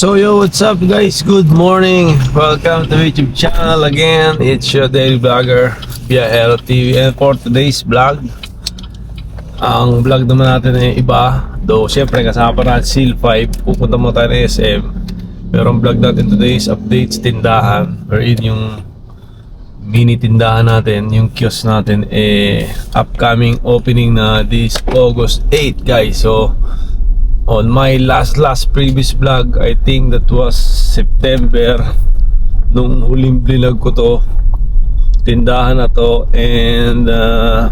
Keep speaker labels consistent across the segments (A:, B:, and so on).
A: So yo, what's up guys? Good morning. Welcome to YouTube channel again. It's your daily vlogger via Hero TV. And for today's vlog, ang vlog naman natin ay iba. Though syempre kasama pa natin Seal 5. Pupunta mo tayo ng SM. Pero ang vlog natin today is updates tindahan. Wherein yung mini tindahan natin, yung kiosk natin, upcoming opening na this August 8 guys. So on my last previous vlog, I think that was September, nung huling vlog ko to, tindahan na to. And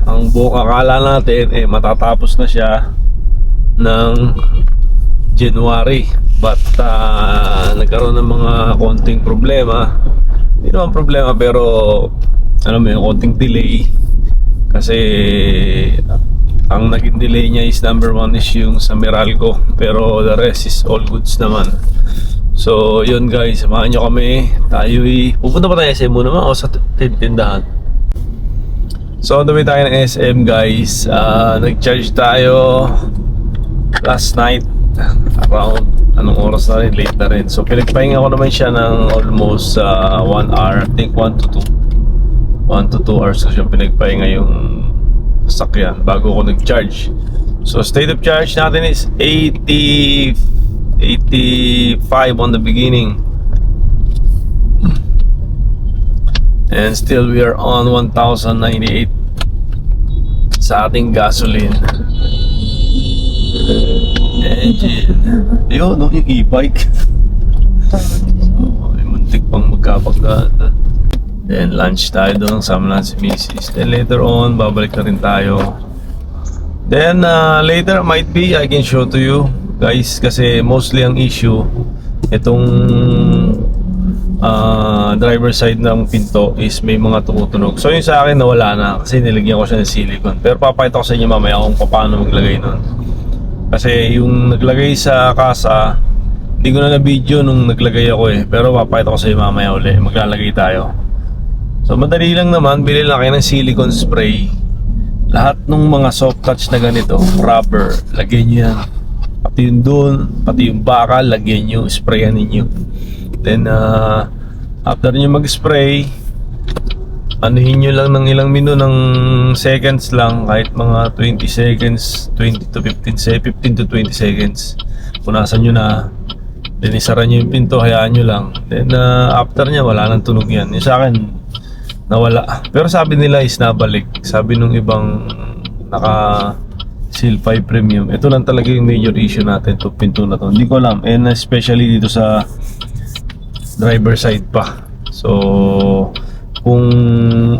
A: ang buong akala natin matatapos na siya ng January, but nagkaroon ng mga konting problema. Hindi naman problema, pero ano, may konting delay. Kasi ang naging delay niya is number one is yung sa Meralco, pero the rest is all goods naman. So yun guys, samahan nyo kami. Tayo'y pupunta pa tayo SM muna o sa tindahan. So on the way tayo ng SM guys. Nag-charge tayo last night around anong oras na rin, late na rin. So pinagpahinga ko naman siya ng almost 1 hour. I think 1 to 2 hours ko siya pinagpahinga yung sasakyan bago ko nag-charge. So state of charge natin is 85 on the beginning, and still we are on 1,098 sa ating gasoline. Engine, yun no, yung e-bike. So may muntik pang magkapagdaan. Then lunch tayo doon, sama natin si Mrs. Then later on, babalik na rin tayo. Then later might be I can show to you guys, kasi mostly ang issue itong driver side ng pinto is may mga tumutunog. So yung sa akin nawala na kasi nilagyan ko siya ng silicone. Pero papakita ko sa inyo mamaya kung paano maglagay nun. Kasi yung naglagay sa kasa, hindi ko na na-video nung naglagay ako pero papakita ko sa inyo mamaya uli. Maglalagay tayo. So madali lang naman, bili lang kayo ng silicone spray. Lahat ng mga soft touch na ganito, rubber, lagyan nyo yan. Pati yung doon, pati yung bakal, lagyan nyo, sprayan ninyo. Then after nyo mag-spray, anuhin nyo lang ng ilang ng seconds lang, kahit mga 20 seconds, 20 to 15 to 20 seconds. Punasan nyo na. Then isara nyo yung pinto, hayaan nyo lang. Then after nya, wala nang tunog yan. Yung sa akin, nawala. Pero sabi nila is nabalik. Sabi nung ibang naka Seal 5 Premium, ito lang talaga yung major issue natin, to pinto na to. Hindi ko alam, and especially dito sa driver side pa. So kung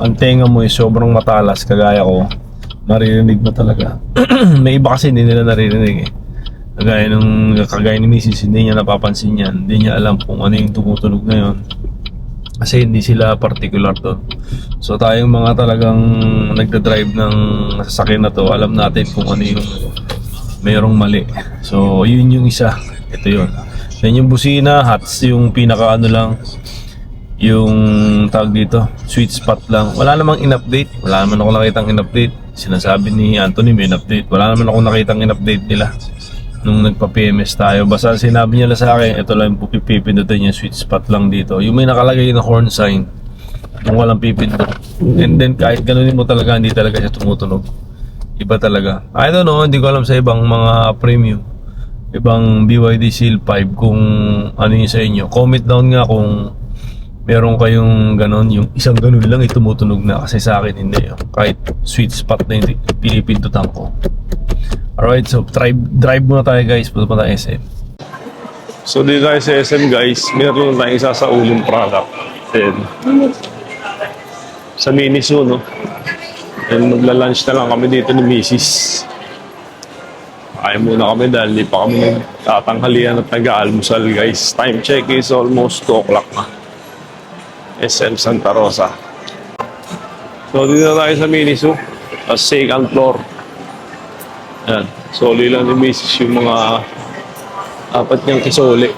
A: ang tenga mo is sobrang matalas kagaya ko, maririnig mo talaga. May iba kasi hindi nila naririnig kagaya ni Mrs. Hindi niya napapansin yan. Hindi niya alam kung ano yung tumutunog na yun, kasi hindi sila particular doon. So tayong mga talagang nagda-drive ng sasakyan na to, alam natin kung ano yung mayroong mali. So yun yung isa. Ito yun. Then yung busina, hats, yung pinaka ano lang, yung tawag dito, sweet spot lang. Wala namang in-update. Wala naman ako nakitang in-update. Sinasabi ni Anthony may in-update. Wala naman ako nakitang in-update nila nung nagpa-PMS tayo. Basta sinabi niya lang sa akin, ito lang yung pipindutin niya, sweet spot lang dito. Yung may nakalagay na horn sign, yung walang pipindot. And then kahit ganunin mo talaga, hindi talaga siya tumutunog. Iba talaga. I don't know, hindi ko alam sa ibang mga premium, ibang BYD Seal 5 kung ano yung sa inyo. Comment down nga kung meron kayong ganon, yung isang ganon lang tumutunog na. Kasi sa akin hindi. Kahit sweet spot na yung pinipindutan ko. Alright, so drive muna tayo guys. Punta pa tayo SM. So dito tayo sa SM guys, meron tayong isa sa ulong product. Then sa Miniso, no? And magla-lunch na lang kami dito ni Mrs. Ayaw muna kami dahil di pa kami nagtatanghalian at nag-aalmusal guys. Time check is almost 2 o'clock na. SM Santa Rosa. So dito na tayo sa Miniso, sa second floor. Ayan, soli lang ni Mrs. yung mga apat niyang kisoli.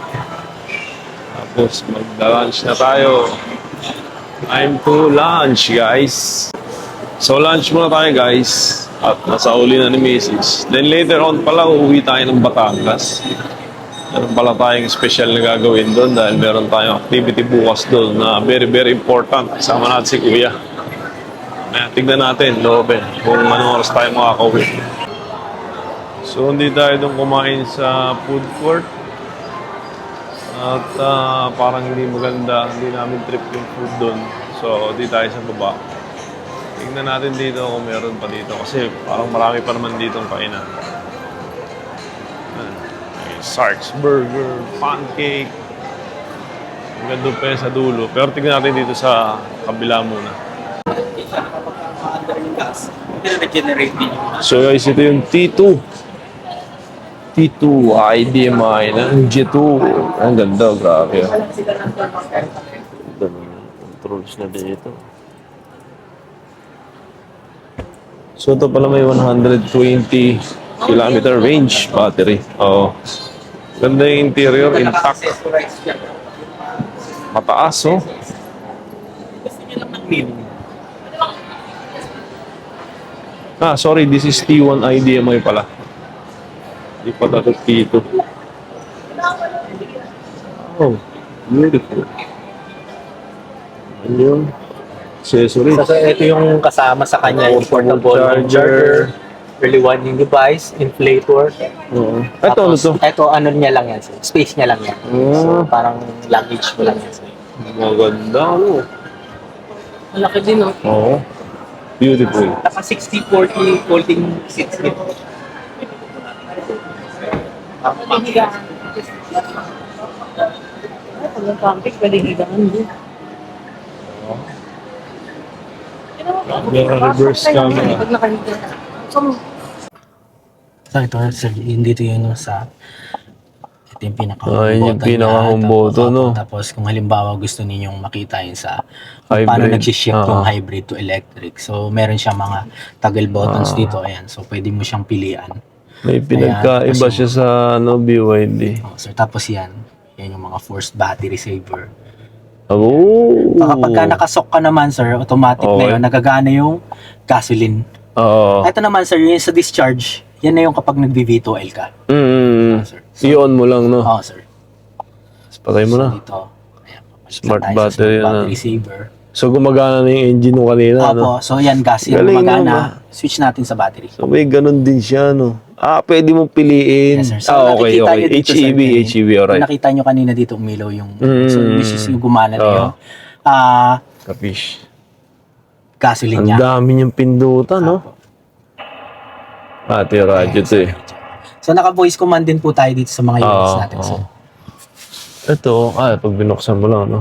A: Tapos magda-lunch na tayo. Time to lunch guys. So lunch muna tayo guys. At nasa uli na ni Mrs. Then later on pala uuwi tayo ng Batangas. Meron pala tayong special na gagawin doon dahil meron tayong activity bukas doon na very very important. Kasama natin si Kuya. Tignan natin, loob kung anong oras tayo makakauwi. So, hindi tayo doon kumain sa food court. At parang hindi maganda, hindi namin trip yung food doon. So, di tayo sa baba. Tignan natin dito kung meron pa dito. Kasi parang marami pa naman dito ang kainan. Sark's Burger, pancake. Hanggang doon pa yun sa dulo. Pero tignan natin dito sa kabila muna. So guys, ito yung T2. T2 IDMI ng G2. Ang ganda, grabe. Ganda ng controls na dito. So ito pala may 120 kilometer range battery. Oo. Ganda yung interior, intact. Mataas, oh. Sorry, this is T1 IDMI pala. Hindi pala ito T2. Oh, beautiful. Ano yun? Accessories.
B: So, ito yung kasama sa kanya, yung portable charger, early warning device, inflator.
A: Oo. Ito, ano to?
B: Ito, ano niya lang yan, sir. Space niya lang yan. So, parang luggage mo lang yan, sir.
A: Maganda, ano?
B: Malaki din, no?
A: Oo. Beautiful.
B: Naka 60-40 folding seats din.
C: Ang camping, pwede higaan din.
A: May reverse camera.
C: Pag nakahiga.
B: So, ito, sir, dito yun sa ito yung
A: Yung pinaka-home button, no?
B: Tapos, kung halimbawa gusto ninyong makita yun sa
A: Hybrid.
B: paano nagsishift yung hybrid to electric. So, meron siyang mga toggle buttons dito. Ayan. So, pwede mo siyang pilian.
A: May pinagkaiba siya sa BYD.
B: Oh, so, tapos yan. Yan yung mga forced battery saver.
A: Oh!
B: Kapag ka nakasok ka naman, sir, automatic na yun. Nagagana yung gasoline.
A: Oo.
B: Ito naman, sir, yung sa discharge, yan na yung kapag nag-V2L ka.
A: Sir.
B: So,
A: I-on mo lang, no?
B: Oo, sir.
A: Patay mo
B: So,
A: na.
B: dito, ayan,
A: Smart
B: tayo sa
A: battery
B: smart
A: na.
B: battery saver.
A: So, gumagana na yung engine mo kanina,
B: Opo,
A: no?
B: so yan, gas yung
A: Galing
B: gumagana.
A: naman.
B: Switch natin sa battery.
A: So, may ganun din siya, no? Pwede mong piliin.
B: Yes, sir. So,
A: Okay,
B: nakikita
A: okay.
B: nyo dito, sir,
A: HEV,
B: kanina.
A: HEV, alright.
B: Nakita nyo kanina dito umilaw yung, so which is yung gumana na yung
A: Kapish.
B: gasoline
A: Ang
B: niya.
A: dami niyang pindutan, no? Ate, radyo to eh.
B: So, naka-voice command din po tayo dito sa mga units natin, sir.
A: Ito, pag binuksan mo lang, no?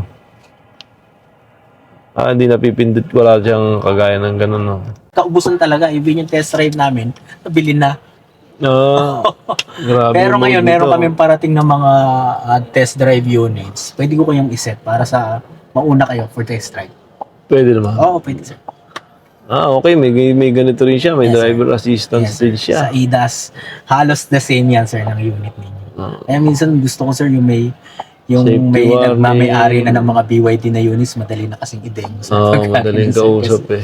A: Hindi napipindot. Wala siyang kagaya ng ganun, no?
B: Kaubusan talaga, even yung test drive namin, nabili na.
A: Grabe.
B: Pero
A: yung
B: ngayon,
A: mode
B: meron
A: nito.
B: kami parating na mga test drive units. Pwede ko kayong iset para sa mauna kayo for test drive.
A: Pwede naman.
B: Oo, pwede, sir.
A: Okay. May ganito rin siya. May
B: Yes, sir.
A: driver assistance
B: Yes,
A: din
B: sir.
A: siya.
B: Sa ADAS, halos the same yan, sir, ng unit ninyo. Kaya minsan gusto ko, sir, yung may
A: Safety
B: may
A: warning.
B: nagmamayari na ng mga BYD na units, madali na kasing i-demo.
A: Madaling kausap eh.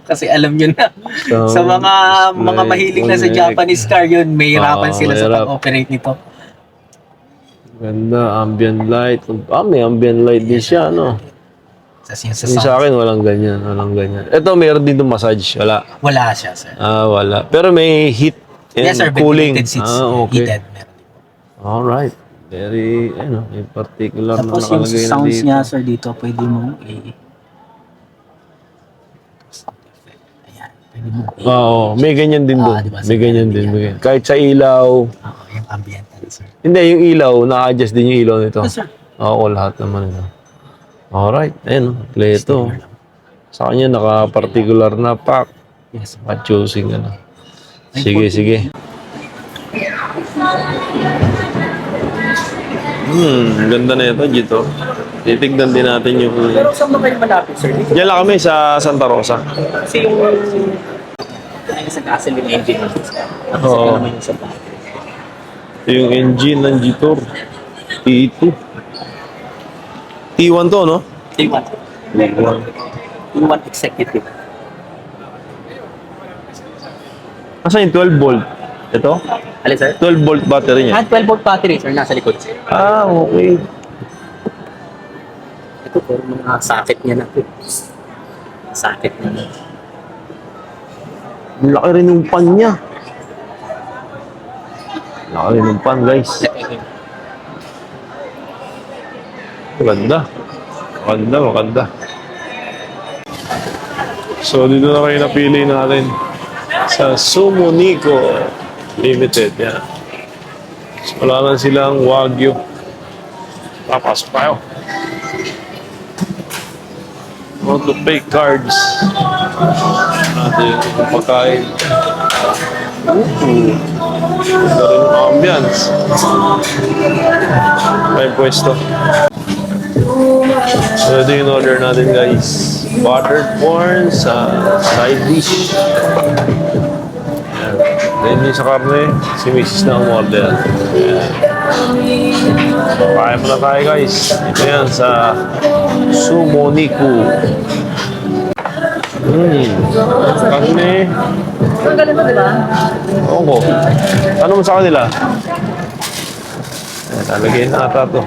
B: Kasi alam nyo na, sa mga mahilig na sa Japanese car yun, may hirapan sila sa
A: mahirap.
B: pag-operate nito.
A: Ganda, ambient light. May ambient light din siya, no?
B: Tapos yun sa
A: Yung sa
B: sound,
A: akin, walang ganyan. Ito, mayroon din itong massage. Wala.
B: wala siya, sir.
A: Wala. Pero may heat and
B: Yes, sir,
A: cooling.
B: ventilated seats,
A: Okay.
B: heated. Meron din.
A: Alright. Very, may particular
B: Tapos
A: na
B: yung
A: nakalagay na
B: sounds
A: dito.
B: niya, sir, dito, pwede mo Ayan, pwede mo
A: May ganyan din doon.
B: Diba,
A: May
B: sir,
A: ganyan
B: meron
A: din.
B: din
A: May ganyan. Kahit sa ilaw.
B: yung ambiental, sir.
A: Hindi, yung ilaw, na-adjust din yung ilaw nito.
B: Yes, sir.
A: Oo, lahat naman ito. Alright. Ayun, kompleto.
B: Sticker lang.
A: Sa kanya, naka-particular na pack.
B: Yes, sir.
A: Pa-choosing, ano. Sige. Ganda na ito, Gito. Titignan din natin yung...
B: Pero saan ba kayo malapit, sir? Dito
A: Diyan lang kami sa Santa Rosa.
B: kasi yung sa gasoline engine. Tapos
A: Oo.
B: ito naman yung sa battery.
A: Yung engine ng Gitor. T2. T1 to, no?
B: T1. T1 executive.
A: Asa yung 12 volt? Ito?
B: Alin, sir?
A: 12 volt battery niya.
B: 12-volt battery, sir, nasa likod.
A: Ah, okay.
B: Ito po, mga socket niya na po. Socket niya na.
A: Laki rin yung pan niya. Laki rin yung pan, guys. Maganda. Maganda, maganda. So, dito na kayo napili natin sa Sumo Nico Limited. Yan. So, wala lang silang Wagyu. Tapos pa yun. Want to pay cards. Natin yung pagkain. Ganda rin yung ambience. May pwesto. So, ito yung order natin, guys. Buttered corn sa side dish. Ayan. Then yung sa karne, si Mrs. na umorder. Ayan. Kaya mo na tayo, guys. Ito yan sa Sumo Nico. Karne.
C: Ang galing mo, di ba?
A: Oo. Ano mo sa kanila? Ayan, lalagyan na ata to.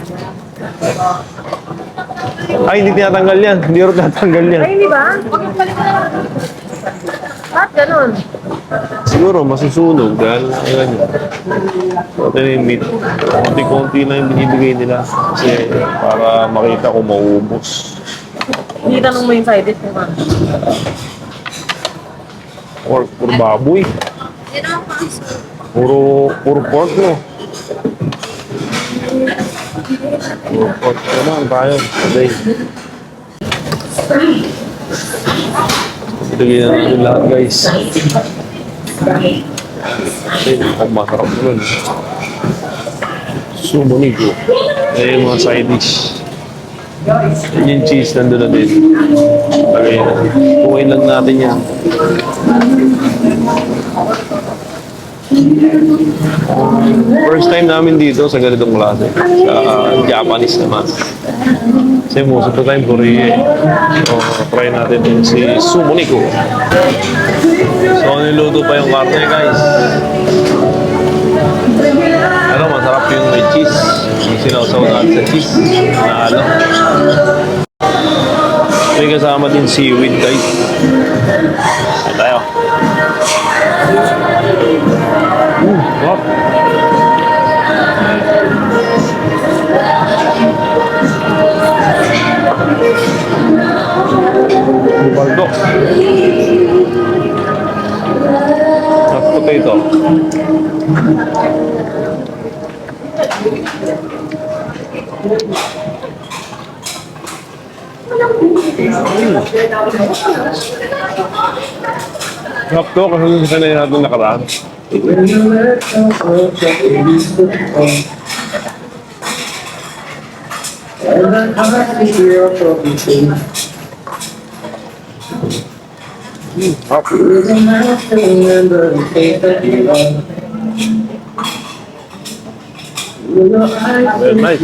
A: Ay, hindi tinatanggal yan. Hindi rin tinatanggal yan.
C: Ay, hindi ba? Huwag yung balik na lang. Bakit ganun?
A: Siguro masusunog dahil ayun. So, ito yung meat. Konti-konti na yung binibigay nila kasi para makita kung mauubos.
C: Hindi tanong mo yung side dish mo, ma.
A: Or puro baboy. Puro pork, no? Puro pork naman tayo. Today. Ilagay na natin lahat, guys. Kasi masarap nun. Sumo Nico. Ayan yung mga side dish. Yan yung cheese nandun na din. Lagay na. Kuhain lang natin yan. First time namin dito sa ganitong klase. Sa Japanese naman. Kasi most of the time Korea eh. So, try natin yung si Sumo Nico. So, niluto pa yung karne, guys. Pero masarap yung may cheese. Yung sinawsaw natin sa cheese. Nahalo. May kasama din seaweed, guys. Ayan tayo. Wow. Baldo. At potato. Sarap to kasi sanay natin nakaraan. Very nice.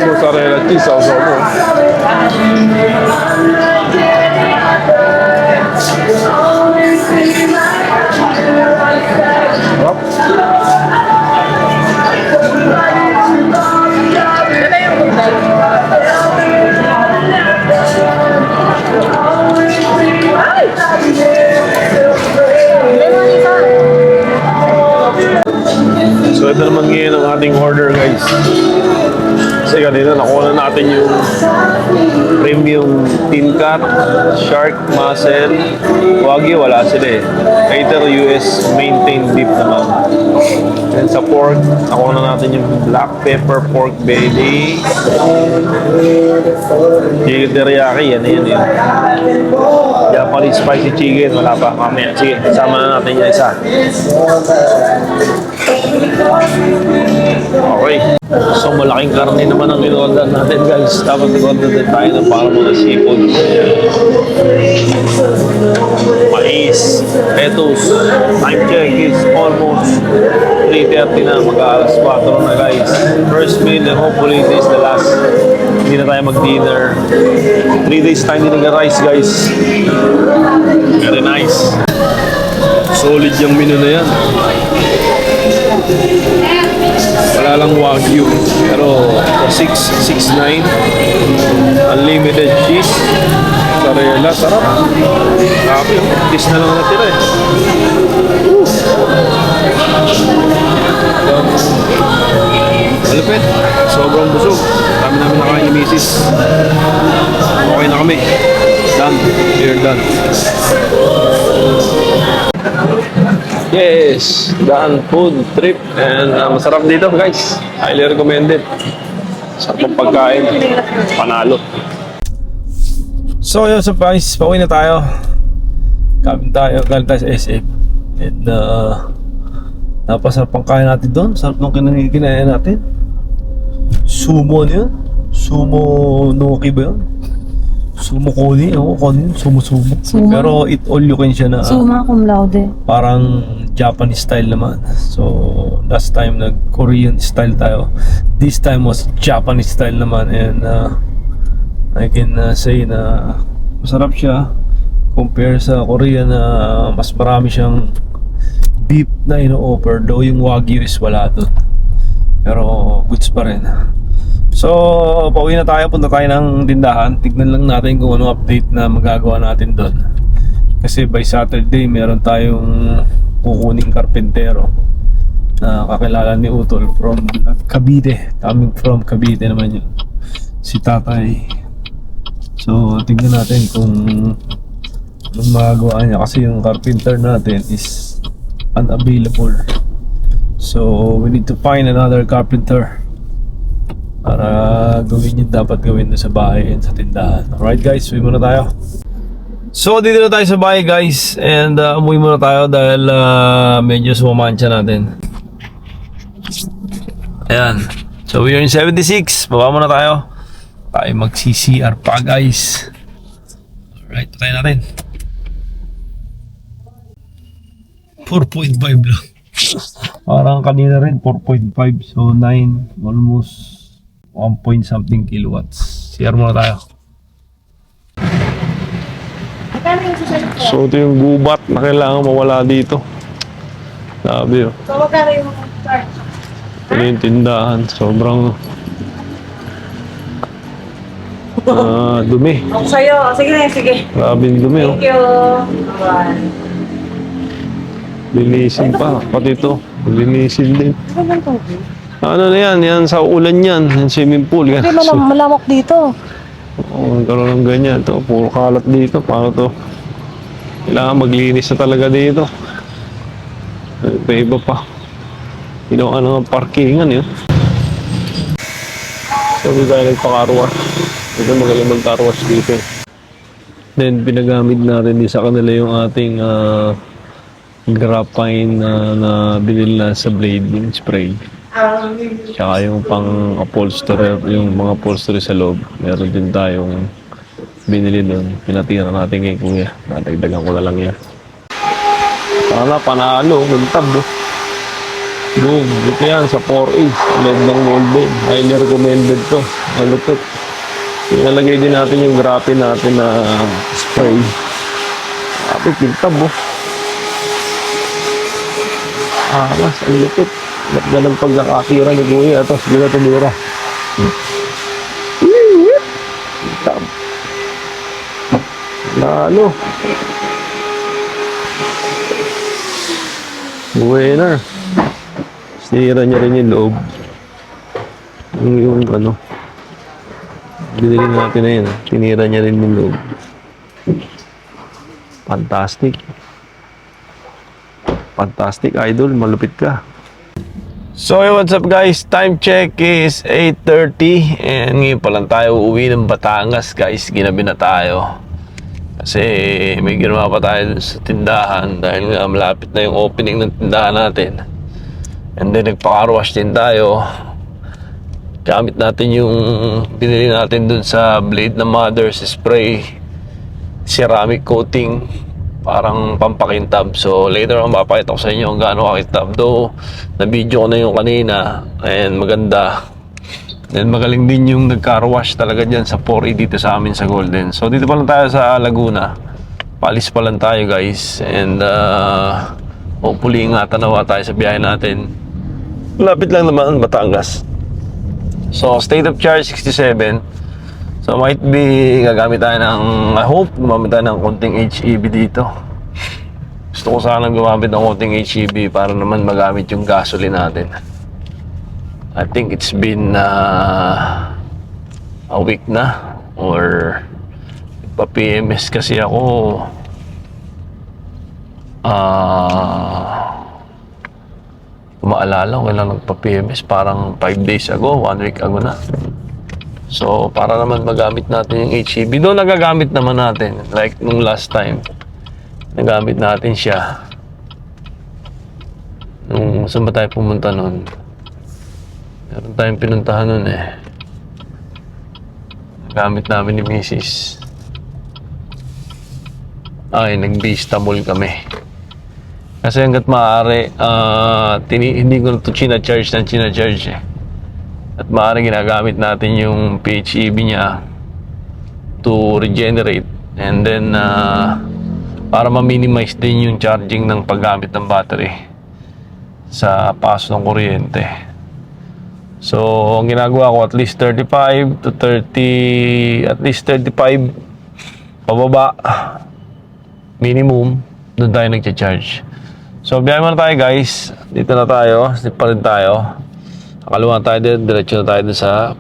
A: Mozzarella cheese sauce mo. So ito na naman ngayon ang ating order, guys. Kasi kanina nakuha na natin yung premium tin cut, shark, mussel, wagyu, wala sila eh. Later, US maintained beef naman. And sa pork, nakuha na natin yung black pepper pork belly. Chicken teriyaki, yan yun. Japanese spicy chicken, wala pa. Mamaya, sige, sama na natin yung isa. Okay. So malaking karne naman ang in-order natin, guys. Dapat in-order din tayo ng para mga seafood. Mais, lettuce. Time check is almost 3:30 na. Mag-aalas 4 na, guys. First meal and hopefully this is the last. Hindi na tayo mag-dinner. 3 days tayo din nag-rice, guys. Very nice. Solid yung menu na yan. Wala lang wagyu, pero 669 unlimited cheese, sarela, sarap. Grabe, cheese na lang natira eh. Malupit, sobrang busog. Dami namin nakain ni Mrs. Okay na kami. Done, we're done. Yes, done food trip and masarap dito, guys. Highly recommended. Sarap ng pagkain, panalo. So yun, so guys, pauwi na tayo. Galing tayo sa SF. And napasarap ang kain natin doon. Sarap nung kinain natin. Sumo yun. Sumo Noki ba yun? Sumo Koni, Koni, sumo. Pero it all you can siya na
C: Suma cum laude.
A: parang Japanese style naman. So last time nag Korean style tayo. This time was Japanese style naman, and I can say na masarap siya compare sa Korean na mas marami siyang beef na ino-offer, though yung wagyu is wala doon. Pero goods pa rin. So, pauwi na tayo, punta tayo ng tindahan. Tignan lang natin kung ano update na magagawa natin doon. Kasi by Saturday, meron tayong kukuning karpentero na kakilala ni Utol from Cavite. Coming from Cavite naman yun. Si Tatay. So, tignan natin kung anong magagawa niya. Kasi yung carpenter natin is unavailable. So, we need to find another carpenter para gawin yung dapat gawin na sa bahay and sa tindahan. Alright guys, uwi muna tayo. So dito na tayo sa bahay, guys, and umuwi muna tayo dahil medyo sumamansya natin. Ayan. So we are in 76. Baba muna tayo. Tayo mag-CCR pa, guys. Alright, patayin natin. 4.5 lang. Parang kanina rin 4.5, so 9, almost 1 point something kilowatts. CR muna tayo. So ito yung gubat na kailangan mawala dito. Sabi oh.
C: So, magkano yung charge?
A: Ito yung tindahan. Sobrang dumi.
C: Ako sa'yo. Sige na, sige.
A: Grabe yung dumi oh.
C: Thank you. Bye.
A: Linisin pa. Pati ito. Linisin din.
C: Ano bang tubig?
A: Ano na yan? Yan sa ulan yan. Yan swimming pool. Yan.
C: Hindi, malamok dito.
A: Oo, nagkaroon ng ganyan. Ito, puro kalat dito. Paano to? Kailangan maglinis na talaga dito. Iba pa. Ginawa ng parkingan yun. So, dito tayo nagpa-carwash. Ito magaling mag-carwash dito. Then, pinagamit natin din sa kanila yung ating graphene na binili na sa blade, yung spray. Tsaka yung pang upholstery, yung mga upholstery sa loob. Meron din tayong binili doon. Pinatira natin kay kuya. Natagdagan ko na lang yan. Sana panalo, nagtab. Boom, ito yan sa 4A. LED ng golden. Highly recommended to. Malupit. Inalagay din natin yung graphene natin na spray. Kapit, nagtab. Mas, ang lupit. Ba't ganang pagkakatira ni kuya? Ito, sige na tumira. Lalo. Winner. Sinira niya rin yung loob. Yung ano. Binili natin na yun. Tinira niya rin yung loob. Fantastic. Fantastic, idol. Malupit ka. So, hey, what's up guys? Time check is 8:30 and ngayon pa lang tayo uuwi ng Batangas guys. Ginabi na tayo. Kasi may ginawa pa tayo sa tindahan dahil nga malapit na yung opening ng tindahan natin. And then nagpa-car wash din tayo. Gamit natin yung binili natin dun sa Blade na Mother's spray. Ceramic coating. Parang pampakintab. So later on mapakita ko sa inyo kung gaano kakintab. Though na-video ko na yung kanina and maganda. Then magaling din yung nag-car wash talaga dyan sa 4E dito sa amin sa Golden. So dito pa lang tayo sa Laguna. Palis pa lang tayo guys. And hopefully ingatan nawa tayo sa biyahe natin. Lapit lang naman Batangas. So state of charge 67. So might be gagamit tayo ng, I hope gumamit tayo ng konting HEB dito. Gusto ko sanang gumamit ng konting HEB para naman magamit yung gasoline natin. I think it's been a week na or pa-PMS kasi ako. Maalala ko kailan nagpa-PMS, parang 5 days ago, 1 week ago na. So, para naman magamit natin yung HEB. Doon nagagamit naman natin. Like, nung last time, nagamit natin siya. Nung saan ba tayo pumunta nun? Meron tayong pinuntahan nun eh. Nagamit namin ni Mrs. Ay, nag-Vista Mall kami. Kasi hanggat maaari, hindi ko na ito china-charge eh. At maaari ginagamit natin yung PHEB niya to regenerate and then para ma-minimize din yung charging ng paggamit ng battery sa paso ng kuryente. So, ang ginagawa ko at least 35 to 30, at least 35 pababa minimum, doon tayo nagcha-charge. So, biyahe muna tayo guys. Dito na tayo, slip pa rin tayo. Nakaluwa tayo din, diretso na tayo din sa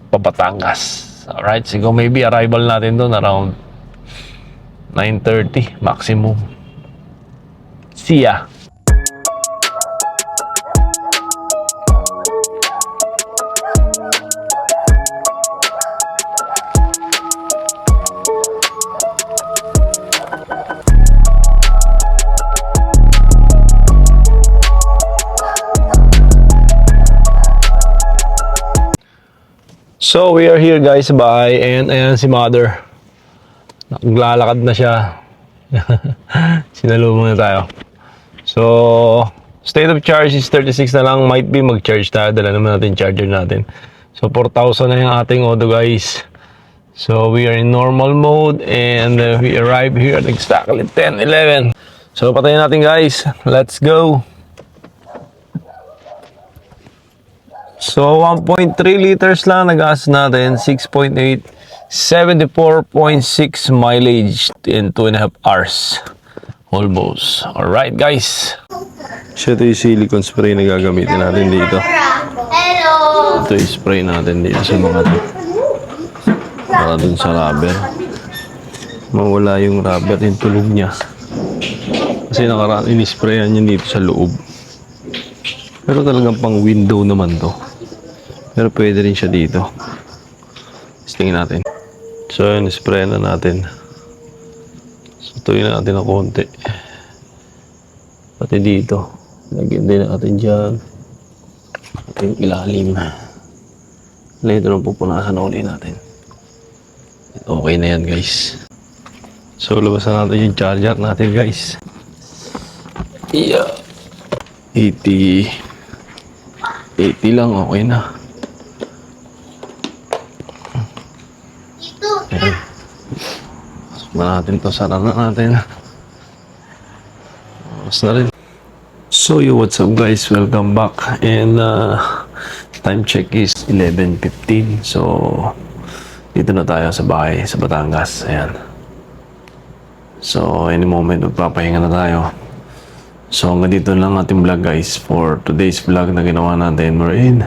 A: Batangas. Alright, siguro maybe arrival natin doon around 9:30 maximum. See ya! So we are here guys sa bahay and ayan si Mother. Naglalakad na siya. Sinalubong na tayo. So state of charge is 36 na lang. Might be mag-charge tayo. Dala naman natin charger natin. So 4,000 na yung ating auto guys. So we are in normal mode and we arrive here at exactly 10:11. So patayin natin guys. Let's go. So 1.3 liters lang na gas natin, 6.8, 74.6 mileage in 2.5 hours. Almost. Alright guys. So ito yung silicone spray na gagamitin natin dito.
C: Hello!
A: Ito yung spray natin dito sa mga to. Para dun sa rubber. Mawala yung rubber, yung tulog niya. Kasi nakaraan, inisprayan niya dito sa loob. Pero talagang pang window naman to. Pero pwede rin siya dito. Tingnan natin. So yun, spray na natin. So tuloy natin ng konti. Pati dito. Lagyan din natin dyan. At yung ilalim. Later na pupunasan na ulit natin. Okay na yan guys. So labasan natin yung charger natin guys. Yeah. 80 lang, okay na. Ayan. Suma natin to, sara na natin. Mas na rin. So yo, what's up guys? Welcome back. And time check is 11:15. So dito na tayo sa bahay sa Batangas. Ayan. So any moment magpapahinga na tayo. So hanggang dito lang ating vlog guys for today's vlog na ginawa natin. Wherein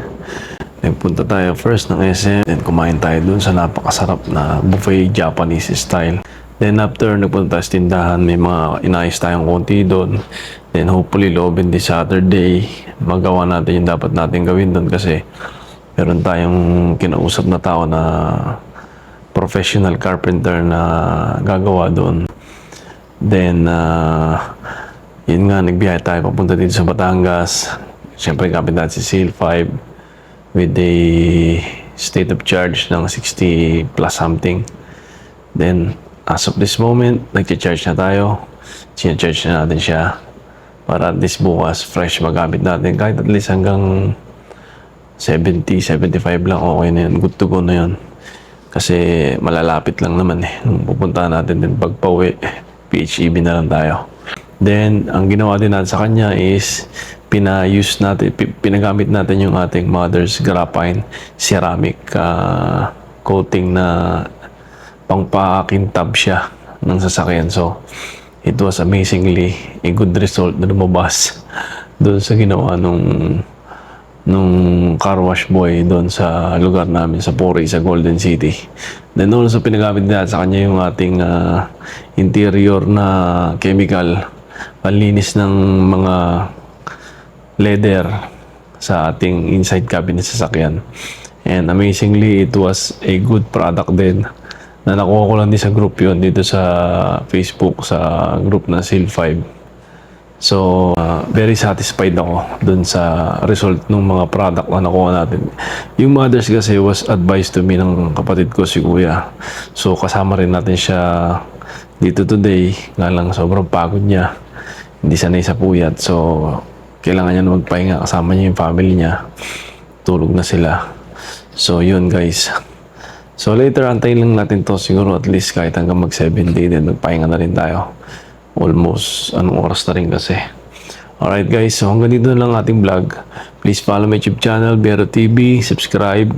A: nagpunta tayo first ng SM and kumain tayo dun sa napakasarap na buffet Japanese style. Then after nagpunta tayo sa tindahan, may mga inayos tayong konti doon. Then hopefully loobin this Saturday magawa natin yung dapat natin gawin doon kasi meron tayong kinausap na tao na professional carpenter na gagawa doon. Then yun nga, nagbiyahe tayo papunta dito sa Batangas. Siyempre kapit natin si Seal 5 with a state of charge ng 60 plus something. Then as of this moment, nag-charge na tayo. Sina-charge na natin siya para at least bukas fresh magamit natin. Kahit at least hanggang 70, 75 lang, okay na yun. Good to go na yun. Kasi malalapit lang naman eh. Nung pupuntahan natin din pagpa-uwi, PHEV na lang tayo. Then, ang ginawa din natin sa kanya is pinagamit natin yung ating mother's graphite ceramic coating na pangpakintab siya ng sasakyan. So, it was amazingly a good result na lumabas doon sa ginawa nung car wash boy doon sa lugar namin sa Puri, sa Golden City. Then also pinagamit natin sa kanya yung ating interior na chemical panlinis ng mga leather sa ating inside cabinet sasakyan. And amazingly, it was a good product din na nakuha ko lang din sa group yun dito sa Facebook, sa group na Seal 5. So, very satisfied ako dun sa result ng mga product na nakuha natin. Yung mothers kasi was advised to me ng kapatid ko, si Kuya. So, kasama rin natin siya dito today. Nga lang, sobrang pagod niya. Hindi sanay sa puyat. So, kailangan niya na magpahinga. Kasama niya yung family niya. Tulog na sila. So, yun guys. So, later, antayin lang natin to. Siguro at least kahit hanggang mag-7 day din. Magpahinga na rin tayo. Almost anong oras na rin kasi. Alright guys, so hanggang dito na lang ating vlog. Please follow my YouTube channel, Bero TV, subscribe,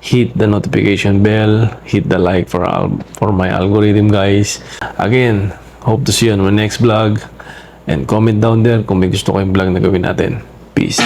A: hit the notification bell, hit the like for my algorithm guys. Again, hope to see you on my next vlog. And comment down there kung may gusto kayong vlog na gawin natin. Peace.